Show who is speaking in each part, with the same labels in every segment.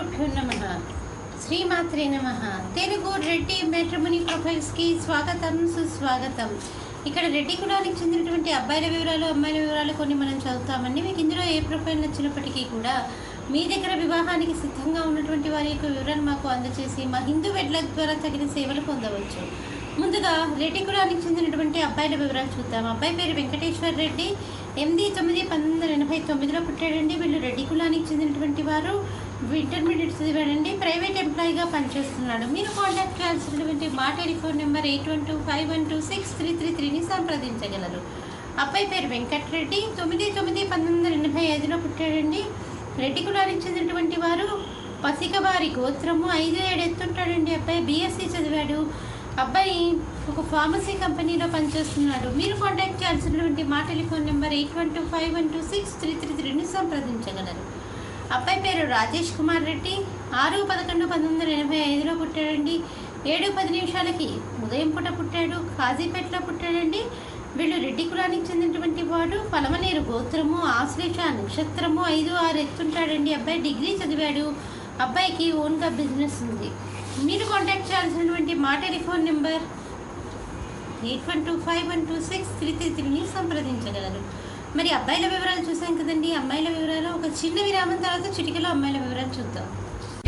Speaker 1: గురుభ్యో నమః. శ్రీమాత్రే నమః. తెలుగు రెడ్డి మ్యాట్రిమోనీ ప్రొఫైల్స్కి స్వాగతం, సుస్వాగతం. ఇక్కడ రెడ్డి కులానికి చెందినటువంటి అబ్బాయిల వివరాలు, అమ్మాయిల వివరాలు కొన్ని మనం చదువుతామండి. మీకు ఇందులో ఏ ప్రొఫైల్ నచ్చినప్పటికీ కూడా మీ దగ్గర వివాహానికి సిద్ధంగా ఉన్నటువంటి వారి యొక్క వివరాలు మాకు అందజేసి మా హిందూ వెడ్లక్ ద్వారా తగిన సేవలు పొందవచ్చు. ముందుగా రెడ్డి కులానికి చెందినటువంటి అబ్బాయిల వివరాలు చూద్దాం. అబ్బాయి పేరు వెంకటేశ్వర్ రెడ్డి. 8/9/1989లో పుట్టాడండి. వీళ్ళు రెడ్డి కులానికి చెందినటువంటి వారు. ఇంటర్మీడియట్ చదివాడండి. ప్రైవేట్ ఎంప్లాయీగా పనిచేస్తున్నాడు. మీరు కాంటాక్ట్ చేయాల్సినటువంటి మా టెలిఫోన్ నెంబర్ 8125126333ని సంప్రదించగలరు. అబ్బాయి పేరు వెంకటరెడ్డి. 9/9/1985లో పుట్టాడండి. రెడ్డి కులానికి చెందినటువంటి వారు. పసికవారి గోత్రము. 5-7 ఎత్తుంటాడండి. అబ్బాయి బీఎస్సీ చదివాడు. అబ్బాయి ఒక ఫార్మసీ కంపెనీలో పనిచేస్తున్నాడు. మీరు కాంటాక్ట్ చేయాల్సినటువంటి మా టెలిఫోన్ నెంబర్ 8125126333ని సంప్రదించగలరు. అబ్బాయి పేరు రాజేష్ కుమార్ రెడ్డి. 6/11/1985లో పుట్టాడండి. 7:10 ఉదయం పూట పుట్టాడు. కాజీపేటలో పుట్టాడండి. వీళ్ళు రెడ్డి కులానికి చెందినటువంటి వాడు. పలమనేరు గోత్రము. ఆశ్లేష నక్షత్రము. 5-6 ఎత్తుంటాడండి. అబ్బాయి డిగ్రీ చదివాడు. అబ్బాయికి ఓన్గా బిజినెస్ ఉంది. మీరు కాంటాక్ట్ చేయాల్సినటువంటి మా టెలిఫోన్ నెంబర్ 8125126333ని సంప్రదించగలరు. మరి అబ్బాయిల వివరాలు చూసాం కదండి. అమ్మాయిల వివరాలు ఒక చిన్న విరామం తర్వాత చిటికలో అమ్మాయిల వివరాలు చూద్దాం.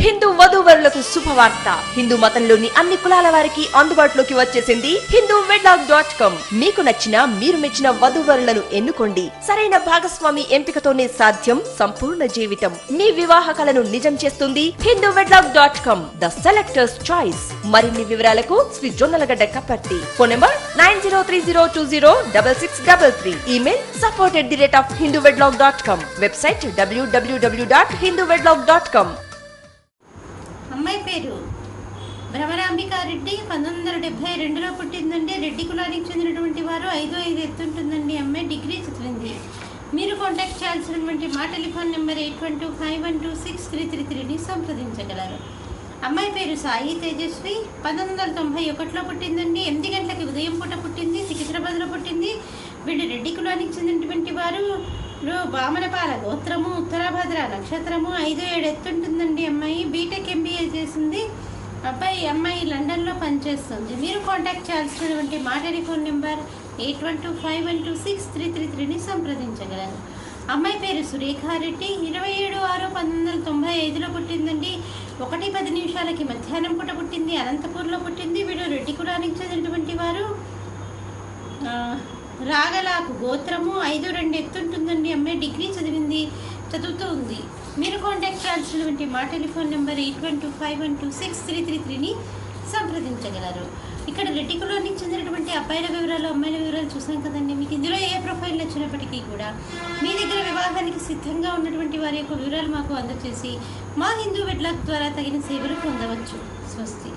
Speaker 2: హిందూ వధూవరులకు శుభవార్త. హిందూ మతంలోని అన్ని కులాల వారికి అందుబాటులోకి వచ్చేసింది హిందూ వెడ్లాక్.com. మీకు నచ్చిన, మీరు మెచ్చిన వధూవరులను ఎన్నుకోండి. సరైన భాగస్వామి ఎంపికతోనే సాధ్యం సంపూర్ణ జీవితం. మీ వివాహ కలను నిజం చేస్తుంది హిందూ వెడ్లాక్.com, ద సెలెక్టర్స్ చాయిస్. మరిన్ని వివరాలకు Shri Jonnalagadda Kaparthi. Phone number 9030206633. Email support@hinduvedlog.com. Website www.hinduvedlog.com.
Speaker 1: అమ్మాయి పేరు భ్రమరాంబికారెడ్డి. 1972లో పుట్టిందండి. రెడ్డి కులానికి చెందినటువంటి వారు. 5-5 ఎత్తుంటుందండి. అమ్మాయి డిగ్రీ చదివింది. మీరు కాంటాక్ట్ చేయాల్సినటువంటి మా టెలిఫోన్ నెంబర్ 8125126333ని సంప్రదించగలరు. అమ్మాయి పేరు సాయి తేజస్వి. 1991లో పుట్టిందండి. 8 గంటలకి ఉదయం పూట పుట్టింది. సికింద్రాబాద్లో పుట్టింది. వీళ్ళు రెడ్డి కులానికి చెందినటువంటి వారు. వామనపాల గోత్రము. ఉత్తరాభద్ర నక్షత్రము. 5-7 ఎత్తుంటుందండి. అమ్మాయి బీటెక్ ఎంబీఏ చేసింది. అమ్మాయి లండన్లో పనిచేస్తుంది. మీరు కాంటాక్ట్ చేయాల్సినటువంటి మా టెలిఫోన్ నెంబర్ 8125126333ని సంప్రదించగలరు. అమ్మాయి పేరు సురేఖారెడ్డి. 27/6/1995లో పుట్టిందండి. 1:10 మధ్యాహ్నం పూట పుట్టింది. అనంతపూర్లో పుట్టింది. వీడు రెడ్డి కులానికి చెందినటువంటి వారు. రాగలాకు గోత్రము. 5-2 ఎత్తుంటుందండి. అమ్మాయి డిగ్రీ చదువుతూ ఉంది. మీరు కాంటాక్ట్ చేయాల్సినటువంటి మా టెలిఫోన్ నెంబర్ 8125126333ని సంప్రదించగలరు. ఇక్కడ రెడ్డి కులానికి చెందినటువంటి అబ్బాయిల వివరాలు, అమ్మాయిల వివరాలు చూసాం కదండి. మీకు ఇందులో ఏ ప్రొఫైల్ నచ్చినప్పటికీ కూడా మీ దగ్గర వివాహానికి సిద్ధంగా ఉన్నటువంటి వారి యొక్క వివరాలు మాకు అందజేసి మా హిందూ వెడ్లాక్ ద్వారా తగిన సేవలు పొందవచ్చు. స్వస్తి.